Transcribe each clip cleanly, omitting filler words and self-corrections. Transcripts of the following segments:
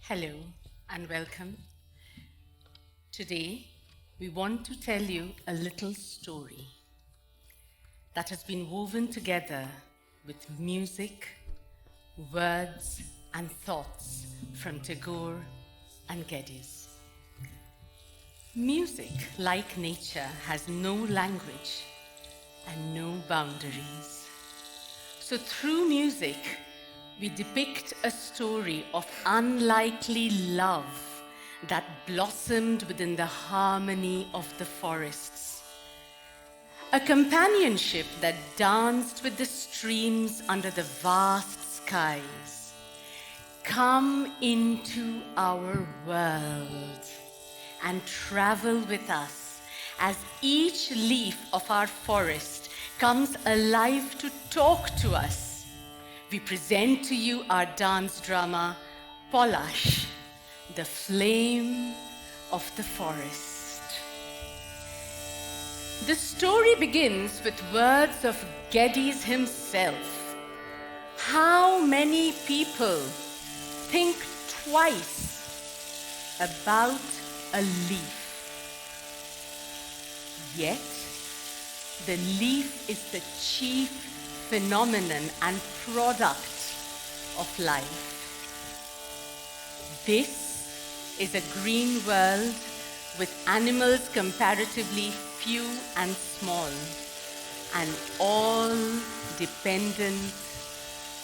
Hello and welcome. Today, we want to tell you a little story that has been woven together with music, words, and thoughts from Tagore and Geddes. Music, like nature, has no language and no boundaries. So through music, we depict a story of unlikely love that blossomed within the harmony of the forests. A companionship that danced with the streams under the vast skies. Come into our world and travel with us as each leaf of our forest comes alive to talk to us. We present to you our dance drama, Palash, the flame of the forest. The story begins with words of Geddes himself. How many people think twice about a leaf? Yet, the leaf is the chief phenomenon and product of life. This is a green world with animals comparatively few and small, and all dependent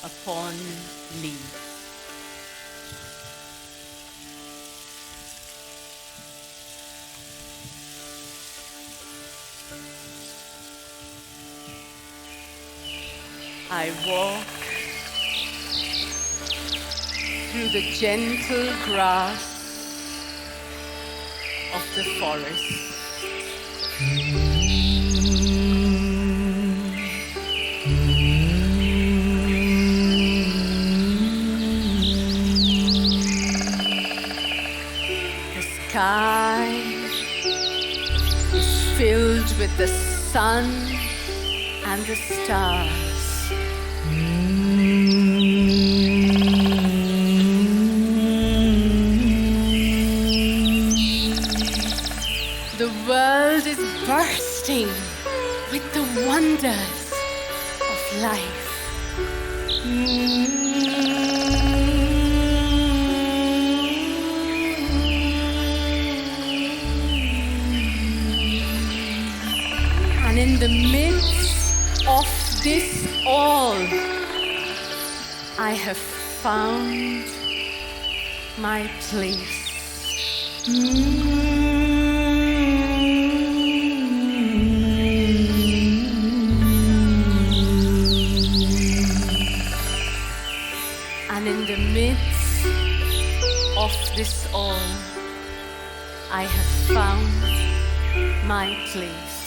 upon leaves. I walk through the gentle grass of the forest. The sky is filled with the sun and the stars. The world is bursting with the wonders of life. And in the midst of this all, I have found my place. And in the midst of this all, I have found my place.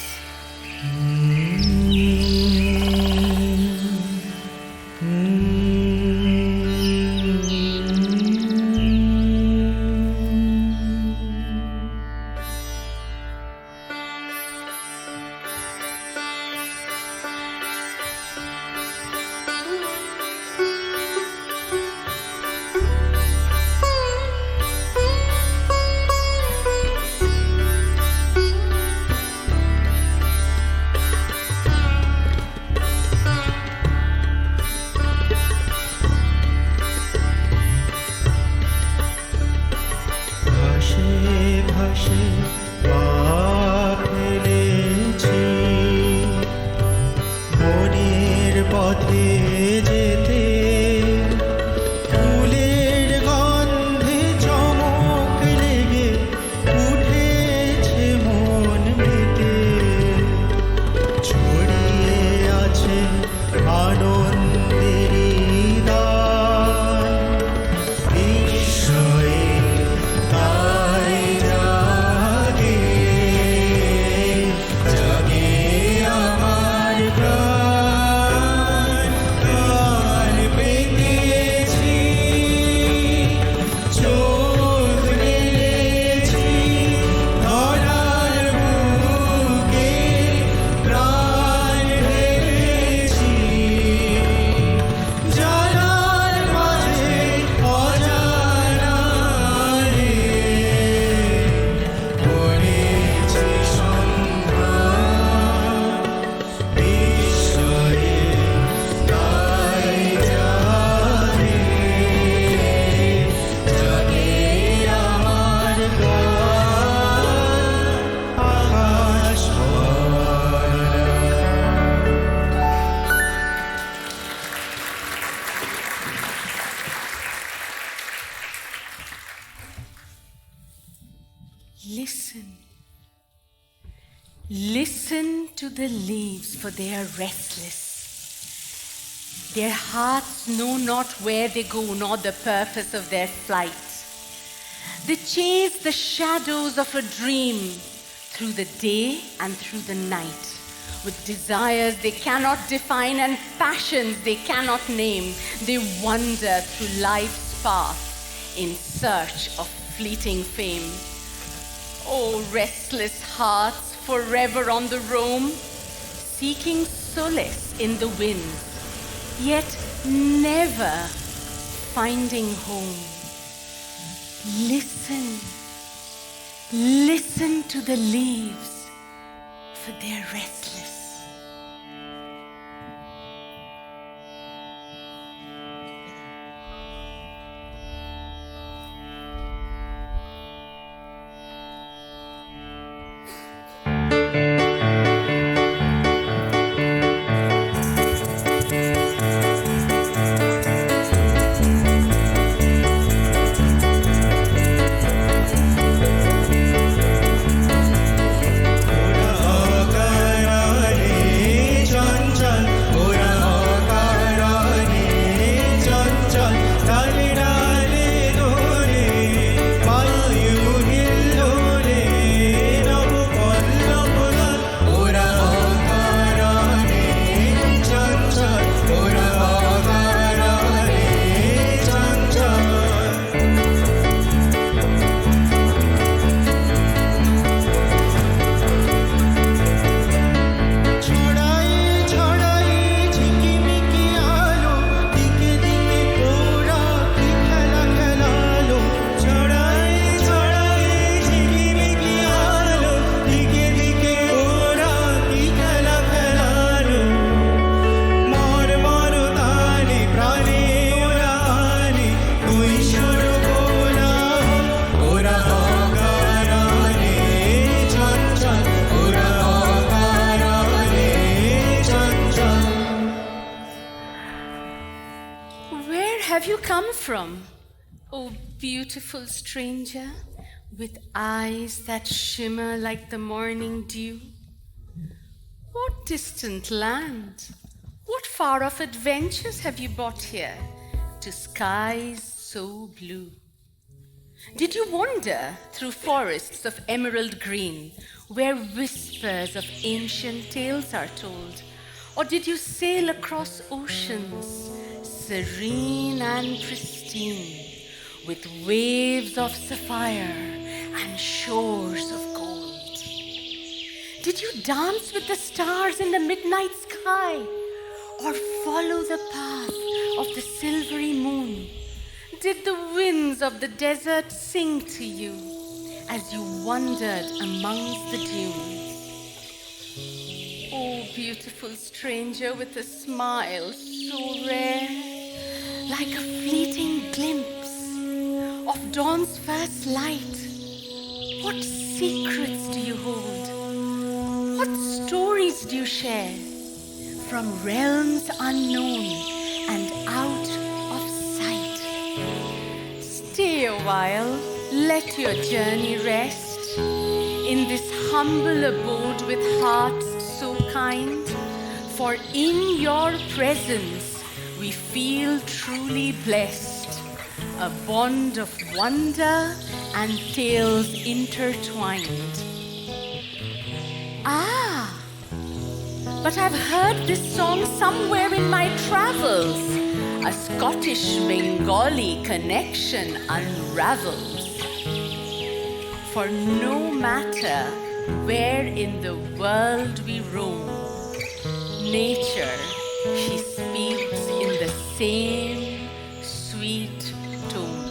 Listen to the leaves, for they are restless. Their hearts know not where they go, nor the purpose of their flight. They chase the shadows of a dream through the day and through the night, with desires they cannot define and passions they cannot name. They wander through life's path in search of fleeting fame. Oh, restless hearts forever on the roam, seeking solace in the winds, yet never finding home. Listen, listen to the leaves, for they're restless. From, oh beautiful stranger, with eyes that shimmer like the morning dew? What distant land, what far-off adventures have you brought here to skies so blue? Did you wander through forests of emerald green, where whispers of ancient tales are told? Or did you sail across oceans, serene and pristine, with waves of sapphire and shores of gold? Did you dance with the stars in the midnight sky, or follow the path of the silvery moon? Did the winds of the desert sing to you as you wandered amongst the dunes? Oh, beautiful stranger with a smile so rare, like a fleeting glimpse of dawn's first light. What secrets do you hold? What stories do you share from realms unknown and out of sight? Stay a while, let your journey rest in this humble abode with hearts so kind, for in your presence we feel truly blessed, a bond of wonder and tales intertwined. Ah, but I've heard this song somewhere in my travels. A Scottish-Bengali connection unravels. For no matter where in the world we roam, nature, she speaks in the same sweet tone.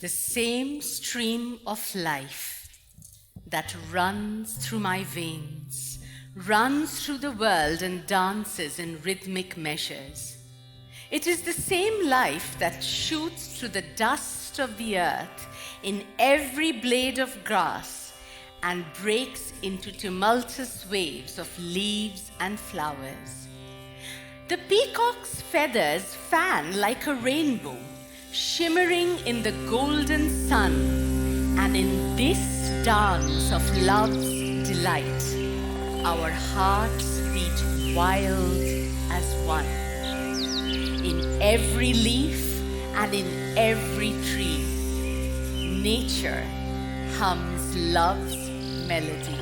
The same stream of life that runs through my veins, runs through the world and dances in rhythmic measures. It is the same life that shoots through the dust of the earth in every blade of grass and breaks into tumultuous waves of leaves and flowers. The peacock's feathers fan like a rainbow, shimmering in the golden sun, and in this dance of love's delight, our hearts beat wild as one. In every leaf and in every tree, nature hums love's melody.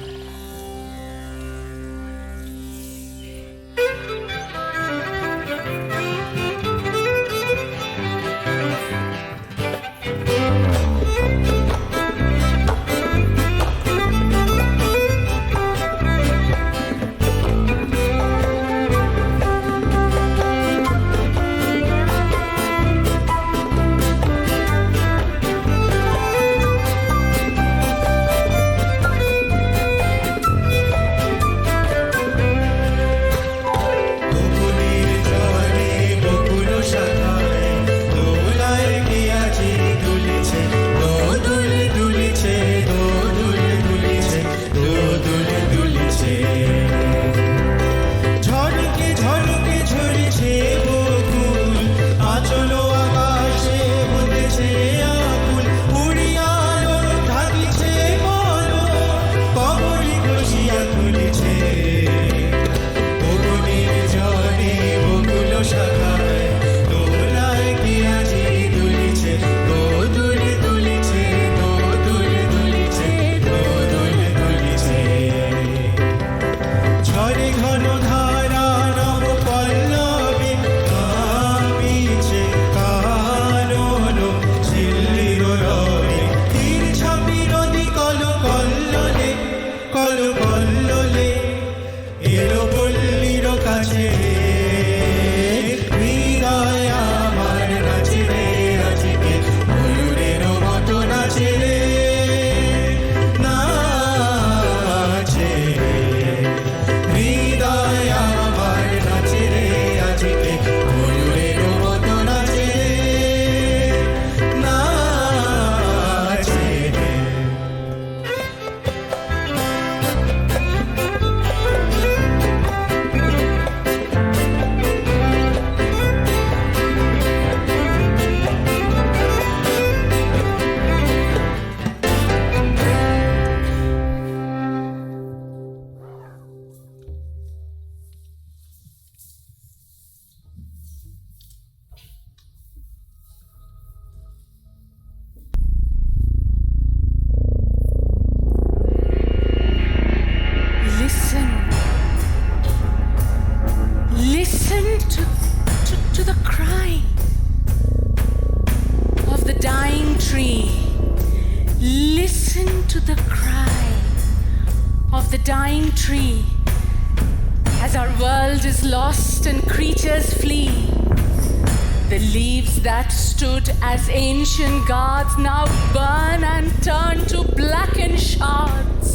As ancient gods now burn and turn to blackened shards.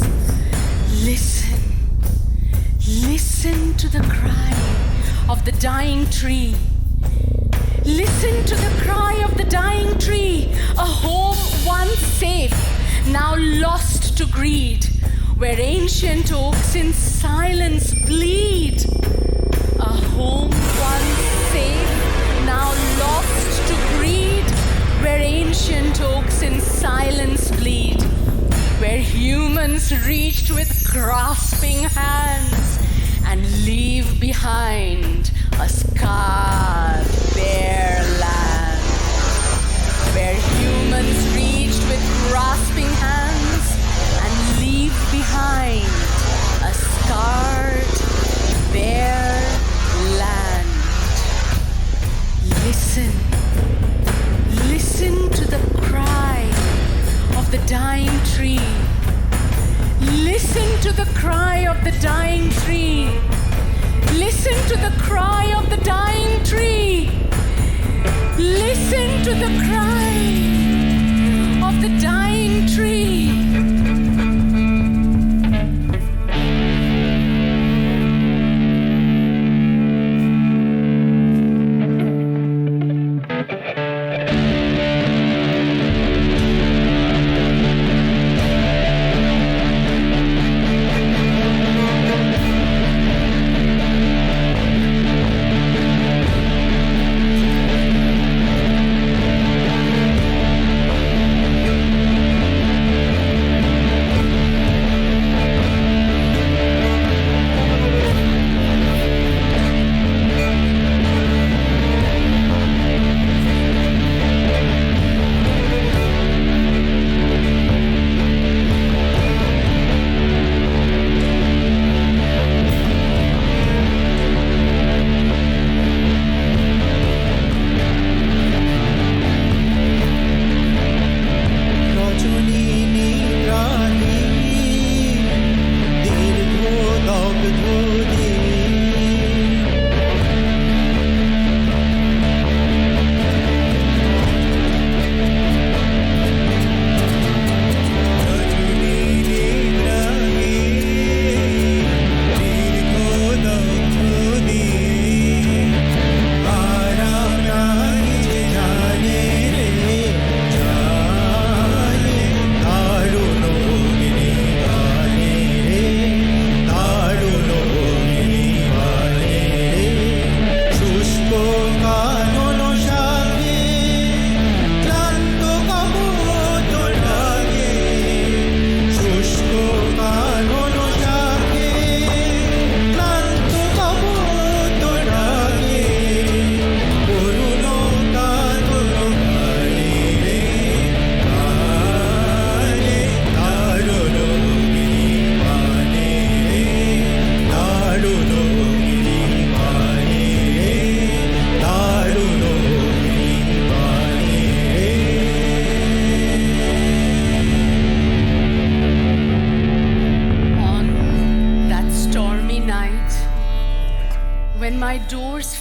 Listen, listen to the cry of the dying tree. Listen to the cry of the dying tree, a home once safe, now lost to greed, where ancient oaks in silence bleed. A home once safe, now lost to greed, where ancient oaks in silence bleed, where humans reached with grasping hands and leave behind a scarred, bare land. Where humans reached with grasping hands and leave behind a scarred, bare land. Listen. Listen to the cry of the dying tree. Listen to the cry of the dying tree. Listen to the cry of the dying tree. Listen to the cry the dying tree.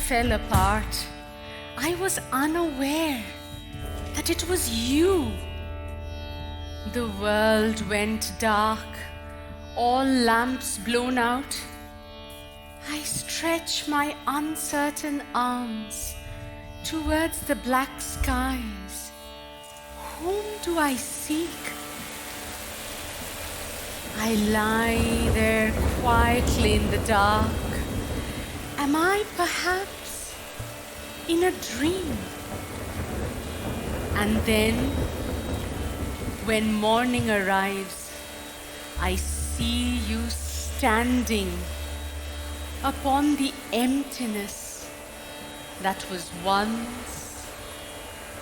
Fell apart, I was unaware that it was you. The world went dark, all lamps blown out. I stretch my uncertain arms towards the black skies. Whom do I seek? I lie there quietly in the dark. Am I perhaps in a dream? And then, when morning arrives, I see you standing upon the emptiness that was once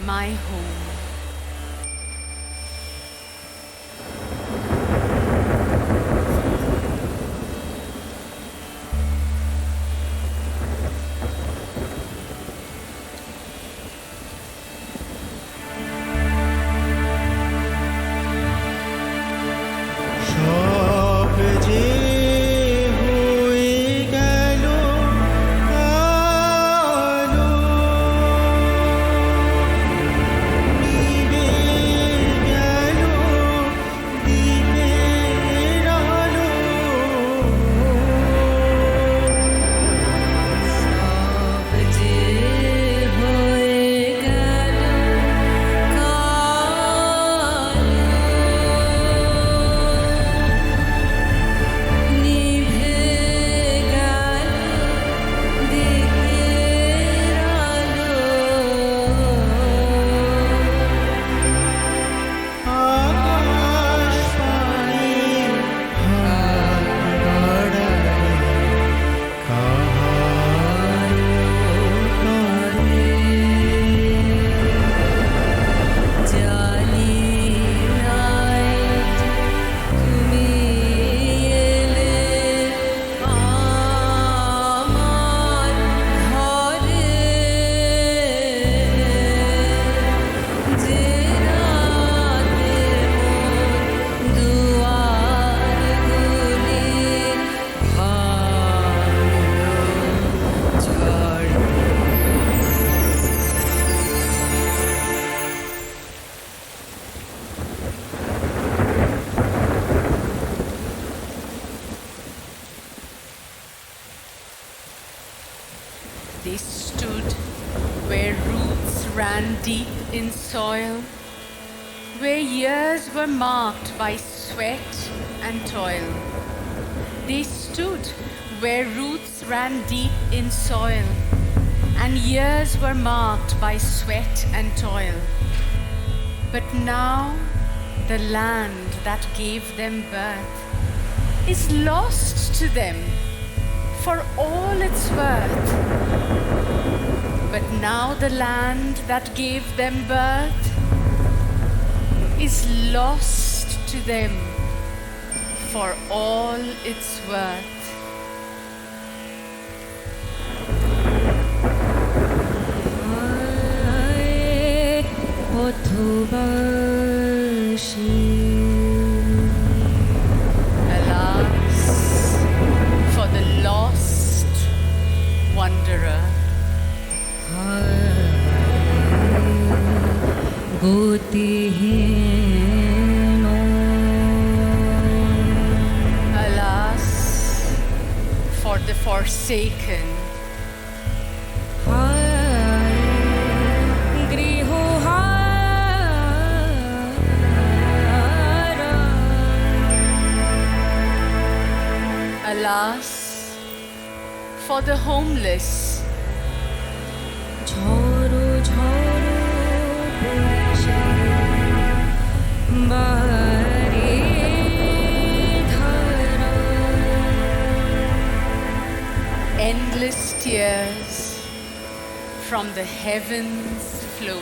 my home. আলো They stood where roots ran deep in soil, where years were marked by sweat and toil. They stood where roots ran deep in soil, and years were marked by sweat and toil. But now the land that gave them birth is lost to them for all its worth. But now the land that gave them birth is lost to them for all its worth. Alas, for the lost wanderer. Alas, for the forsaken. Alas, for the homeless. Endless tears from the heavens flow.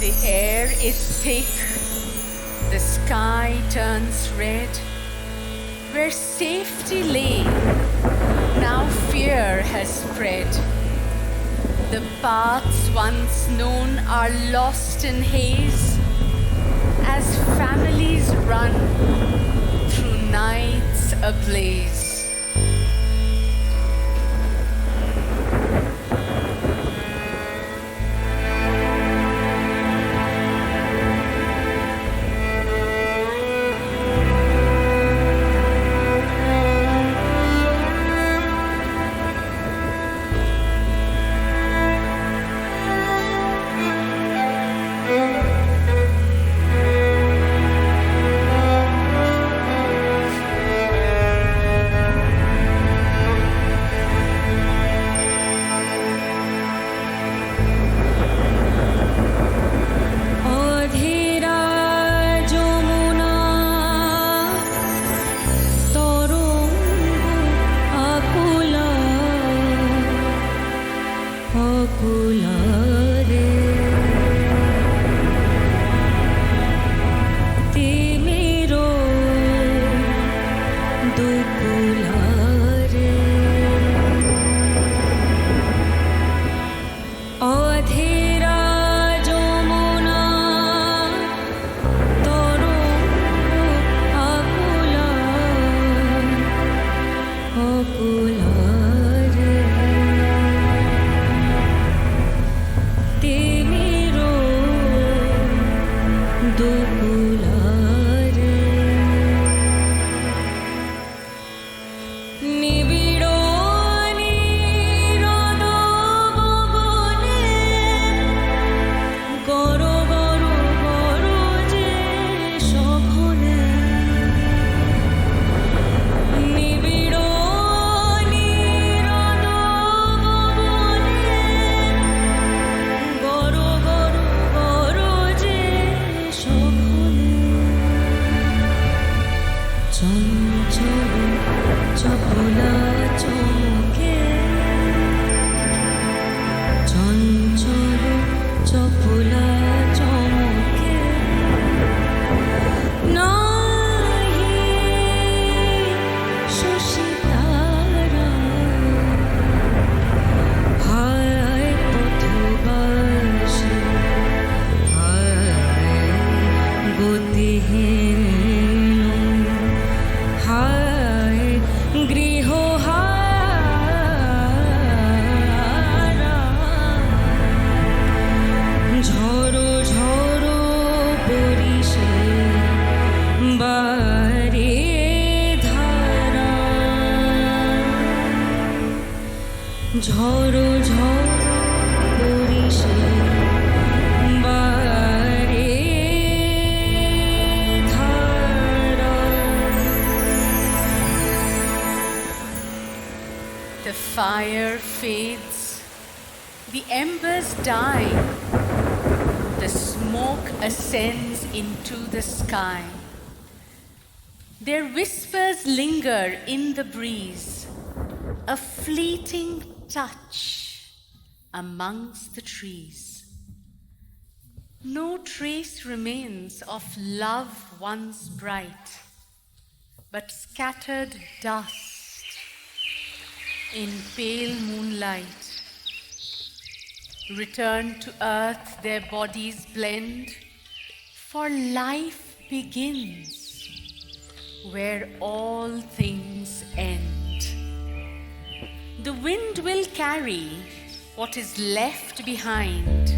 The air is thick, the sky turns red. Where safety lay, now fear has spread. The paths once known are lost in haze, as families run through nights ablaze. निबिड़ो The fire fades, the embers die, the smoke ascends into the sky. Their whispers linger in the breeze, a fleeting touch amongst the trees. No trace remains of love once bright, but scattered dust in pale moonlight. Return to earth their bodies blend, for life begins where all things end. The wind will carry what is left behind,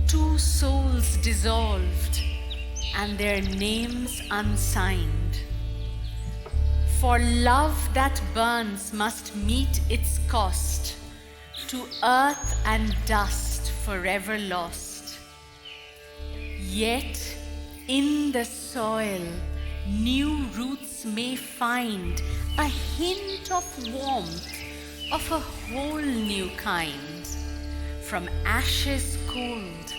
two souls dissolved and their names unsigned. For love that burns must meet its cost, to earth and dust forever lost. Yet in the soil new roots may find a hint of warmth of a whole new kind. From ashes cold,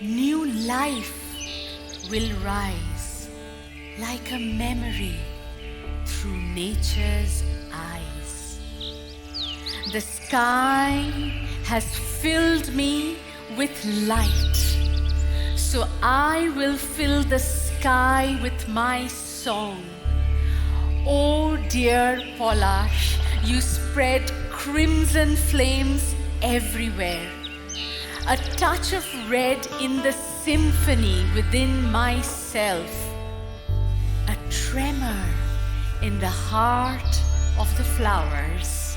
new life will rise like a memory through nature's eyes. The sky has filled me with light, so I will fill the sky with my song. Oh dear Palash, you spread crimson flames everywhere. A touch of red in the symphony within myself. A tremor in the heart of the flowers.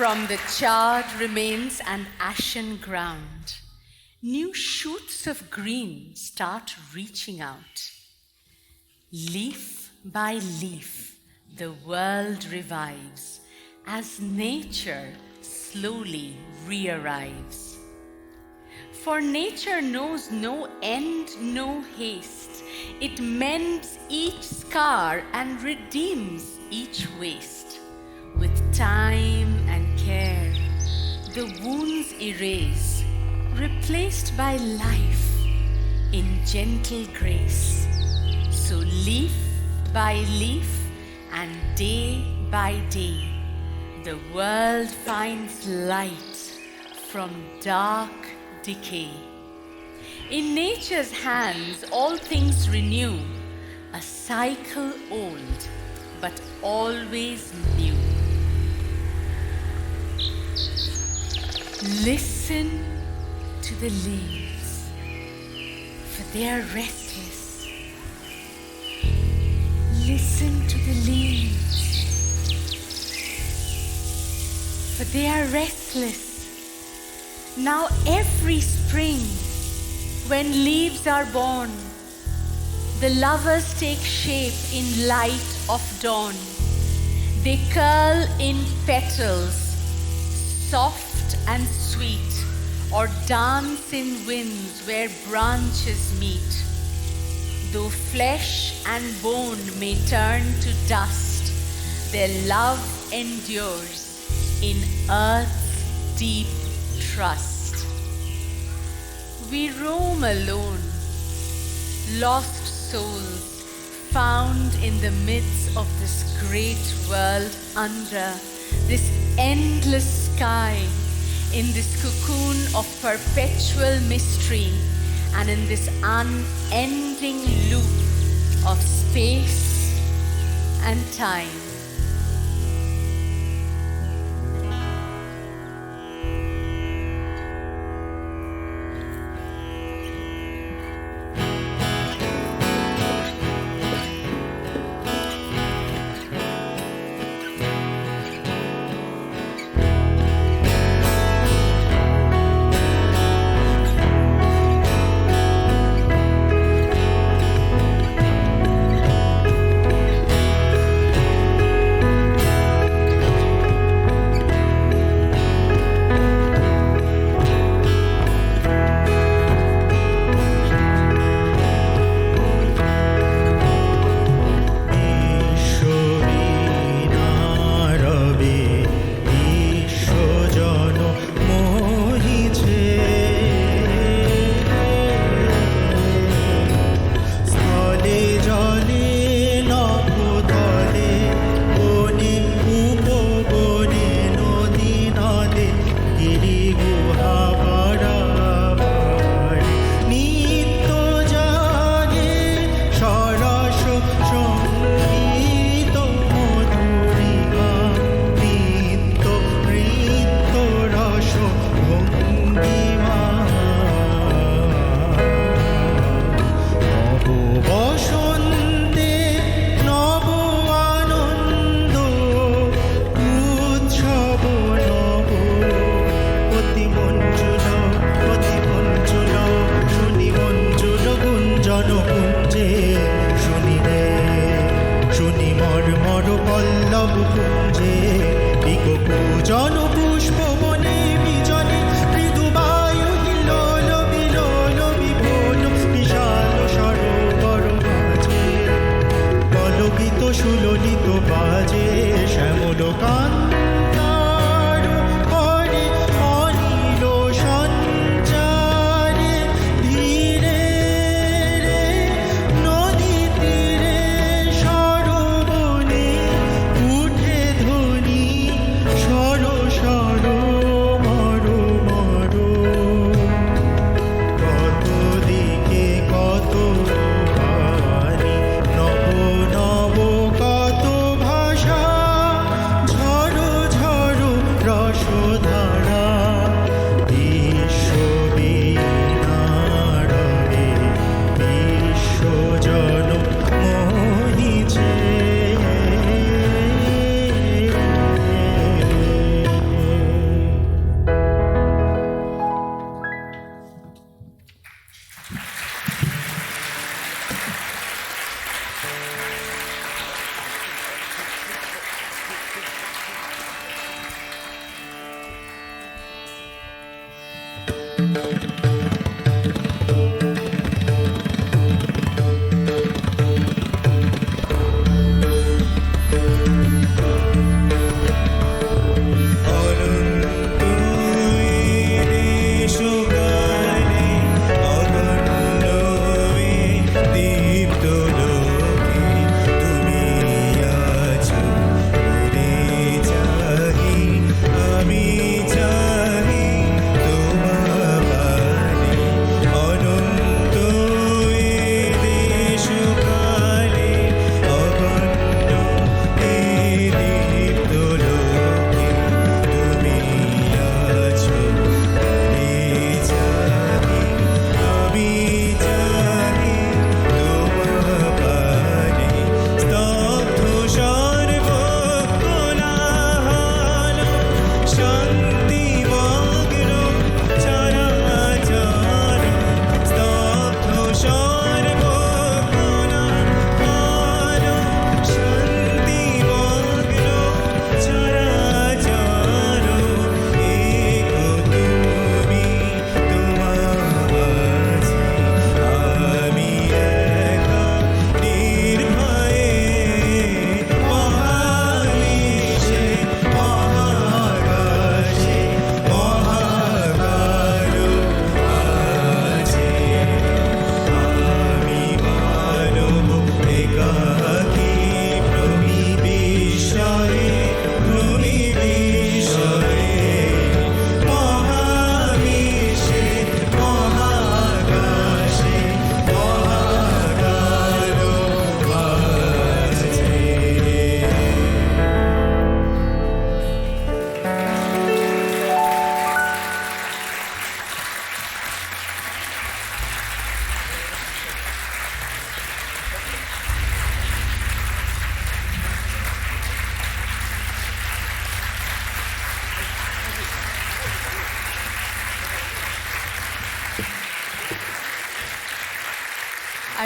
From the charred remains and ashen ground, new shoots of green start reaching out. Leaf by leaf, the world revives as nature slowly re-arrives. For nature knows no end, no haste. It mends each scar and redeems each waste. With time and care, the wounds erase, replaced by life in gentle grace. So leaf by leaf and day by day, the world finds light from dark decay. In nature's hands, all things renew, a cycle old, but always new. Listen to the leaves, for they are restless. Listen to the leaves, for they are restless. Now every spring, when leaves are born, the lovers take shape in light of dawn. They curl in petals, soft and sweet, or dance in winds where branches meet. Though flesh and bone may turn to dust, their love endures in earth's deep trust. We roam alone, lost souls found in the midst of this great world under this endless sky, in this cocoon of perpetual mystery, and in this unending loop of space and time. ঝড়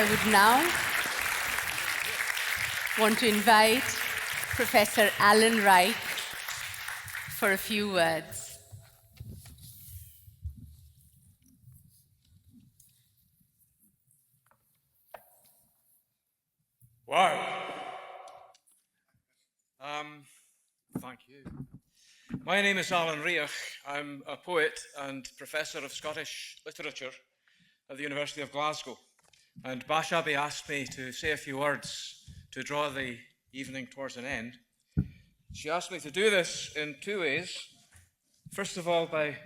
I would now want to invite Professor Alan Reich for a few words. Wow. Thank you. My name is Alan Reich. I'm a poet and Professor of Scottish Literature at the University of Glasgow. And Bashabi asked me to say a few words to draw the evening towards an end. She asked me to do this in two ways. First of all, by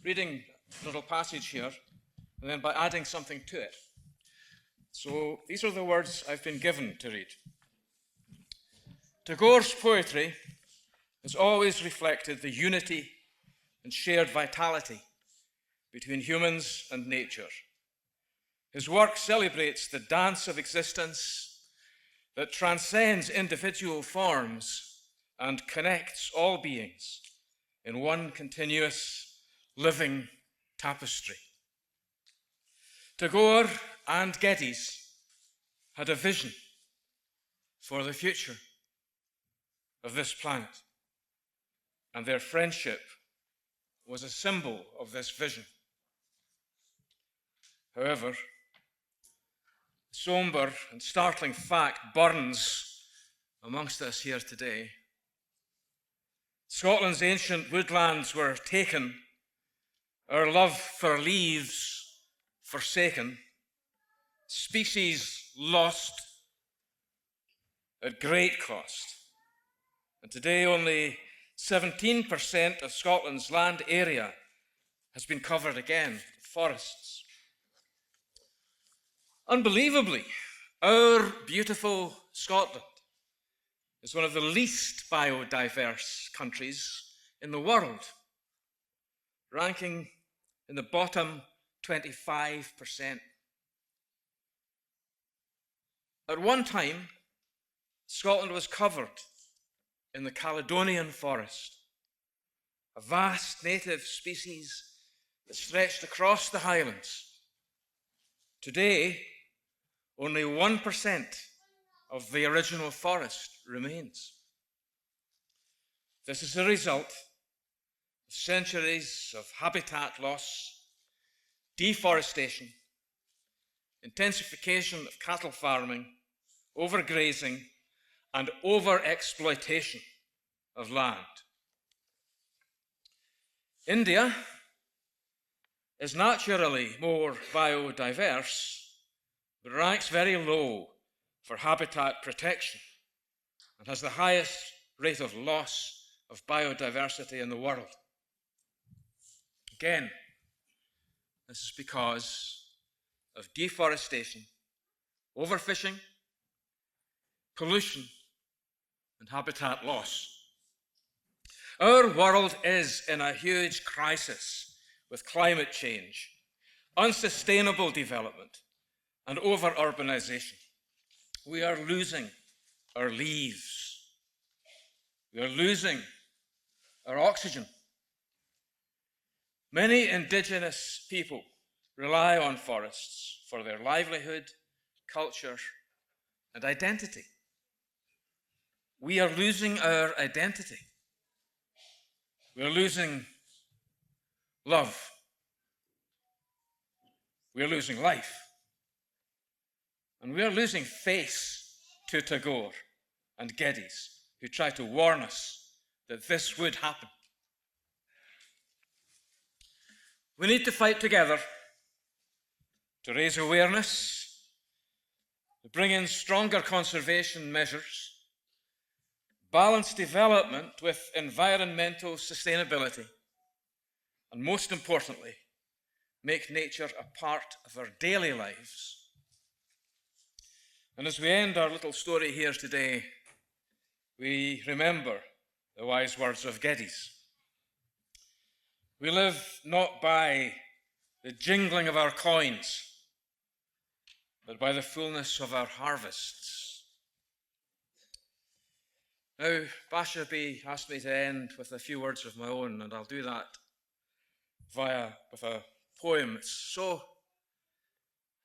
reading a little passage here, and then by adding something to it. So these are the words I've been given to read. Tagore's poetry has always reflected the unity and shared vitality between humans and nature. His work celebrates the dance of existence that transcends individual forms and connects all beings in one continuous living tapestry. Tagore and Geddes had a vision for the future of this planet, and their friendship was a symbol of this vision. However, a somber and startling fact burns amongst us here today. Scotland's ancient woodlands were taken, our love for leaves forsaken, species lost at great cost. And today only 17% of Scotland's land area has been covered again with forests. Unbelievably, our beautiful Scotland is one of the least biodiverse countries in the world, ranking in the bottom 25%. At one time, Scotland was covered in the Caledonian forest, a vast native species that stretched across the Highlands. Today, only 1% of the original forest remains. This is a result of centuries of habitat loss, deforestation, intensification of cattle farming, overgrazing, and over-exploitation of land. India is naturally more biodiverse, but ranks very low for habitat protection and has the highest rate of loss of biodiversity in the world. Again, this is because of deforestation, overfishing, pollution, and habitat loss. Our world is in a huge crisis with climate change, unsustainable development, and over-urbanization. We are losing our leaves. We are losing our oxygen. Many indigenous people rely on forests for their livelihood, culture, and identity. We are losing our identity. We are losing love. We are losing life. And we are losing face to Tagore and Geddes, who tried to warn us that this would happen. We need to fight together to raise awareness, to bring in stronger conservation measures, balance development with environmental sustainability, and most importantly, make nature a part of our daily lives. And as we end our little story here today, we remember the wise words of Geddes. We live not by the jingling of our coins, but by the fullness of our harvests. Now, Bashabi asked me to end with a few words of my own, and I'll do that with a poem. It's so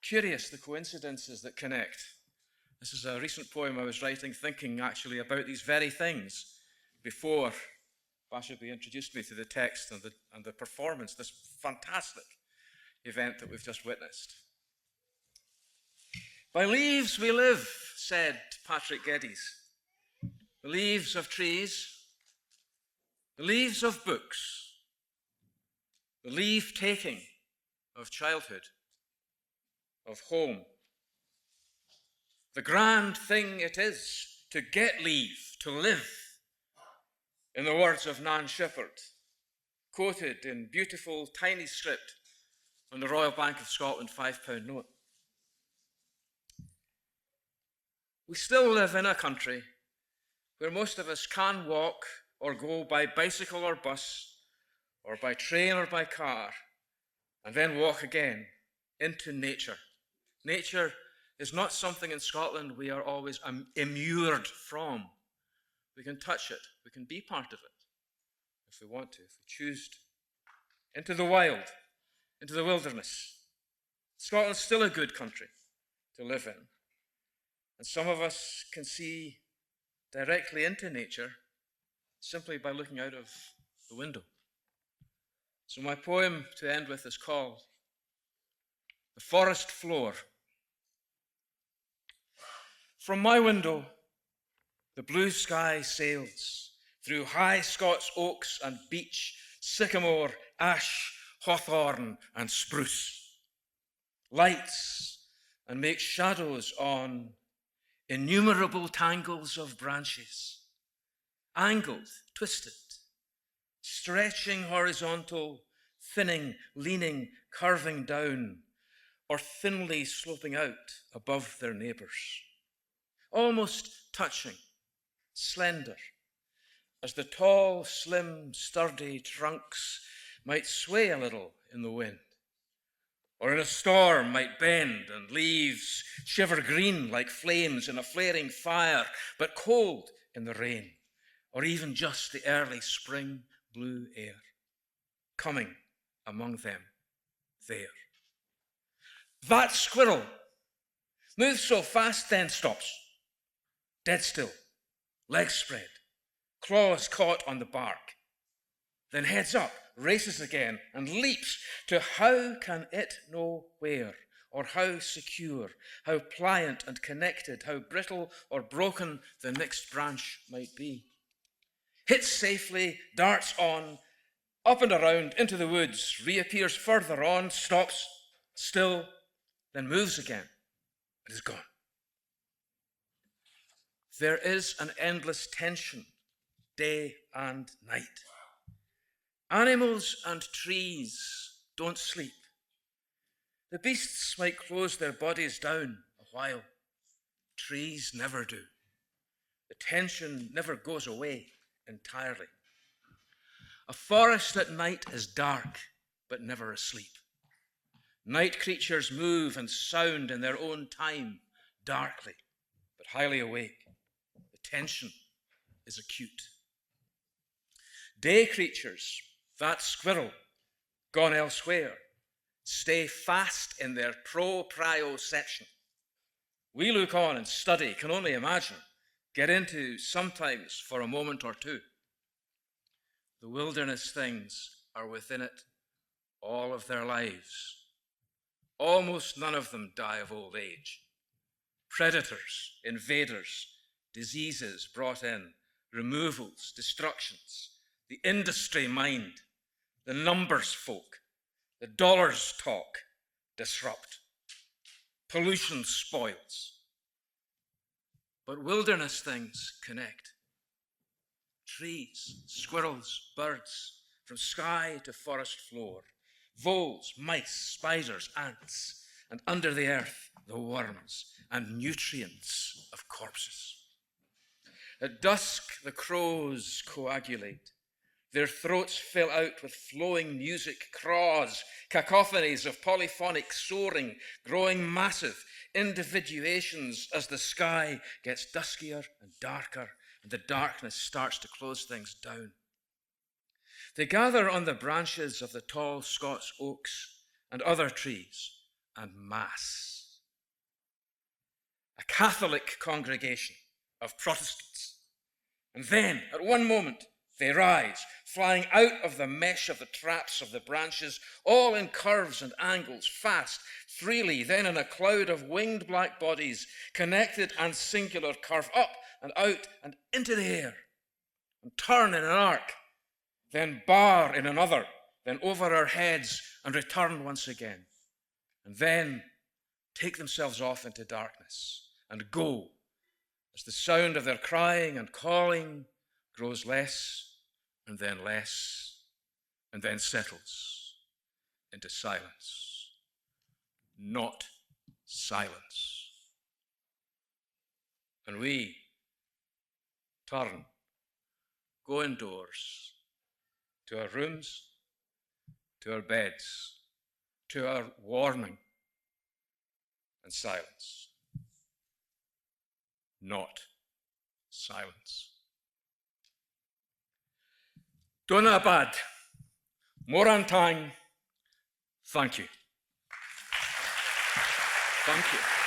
Curious, the coincidences that connect. This is a recent poem I was writing, thinking actually about these very things before Bashabi introduced me to the text and the performance, this fantastic event that we've just witnessed. By leaves we live, said Patrick Geddes. The leaves of trees, the leaves of books, the leave-taking of childhood, of home. The grand thing it is to get leave, to live, in the words of Nan Shepherd, quoted in beautiful tiny script on the Royal Bank of Scotland £5 note. We still live in a country where most of us can walk or go by bicycle or bus, or by train or by car, and then walk again into nature. Nature is not something in Scotland we are always immured from. We can touch it, we can be part of it, if we want to, if we choose to. Into the wild, into the wilderness. Scotland's still a good country to live in. And some of us can see directly into nature simply by looking out of the window. So my poem to end with is called The Forest Floor. From my window, the blue sky sails through high Scots oaks and beech, sycamore, ash, hawthorn, and spruce. Lights and makes shadows on innumerable tangles of branches, angled, twisted, stretching horizontal, thinning, leaning, curving down, or thinly sloping out above their neighbours, almost touching, slender, as the tall, slim, sturdy trunks might sway a little in the wind, or in a storm might bend and leaves shiver green like flames in a flaring fire, but cold in the rain, or even just the early spring blue air, coming among them there. That squirrel moves so fast, then stops, dead still, legs spread, claws caught on the bark, then heads up, races again, and leaps to how can it know where, or how secure, how pliant and connected, how brittle or broken the next branch might be. Hits safely, darts on, up and around into the woods, reappears further on, stops, still, then moves again, and is gone. There is an endless tension, day and night. Animals and trees don't sleep. The beasts might close their bodies down a while. Trees never do. The tension never goes away entirely. A forest at night is dark, but never asleep. Night creatures move and sound in their own time, darkly, but highly awake. The tension is acute. Day creatures, that squirrel, gone elsewhere, stay fast in their proprioception. We look on and study, can only imagine, get into sometimes for a moment or two. The wilderness things are within it all of their lives. Almost none of them die of old age. Predators, invaders, diseases brought in, removals, destructions, the industry mind, the numbers folk, the dollars talk, disrupt. Pollution spoils. But wilderness things connect. Trees, squirrels, birds, from sky to forest floor, voles, mice, spiders, ants, and under the earth, the worms and nutrients of corpses. At dusk, the crows coagulate. Their throats fill out with flowing music, craws, cacophonies of polyphonic soaring, growing massive, individuations as the sky gets duskier and darker and the darkness starts to close things down. They gather on the branches of the tall Scots oaks and other trees, and Mass. A Catholic congregation of Protestants. And then, at one moment, they rise, flying out of the mesh of the traps of the branches, all in curves and angles, fast, freely, then in a cloud of winged black bodies, connected and singular, curve up and out and into the air, and turn in an arc, then bar in another, then over our heads and return once again, and then take themselves off into darkness and go as the sound of their crying and calling grows less and then settles into silence. Not silence. And we turn, go indoors, to our rooms, to our beds, to our warning and silence. Not silence. Donna Abad, Morantang, thank you. Thank you.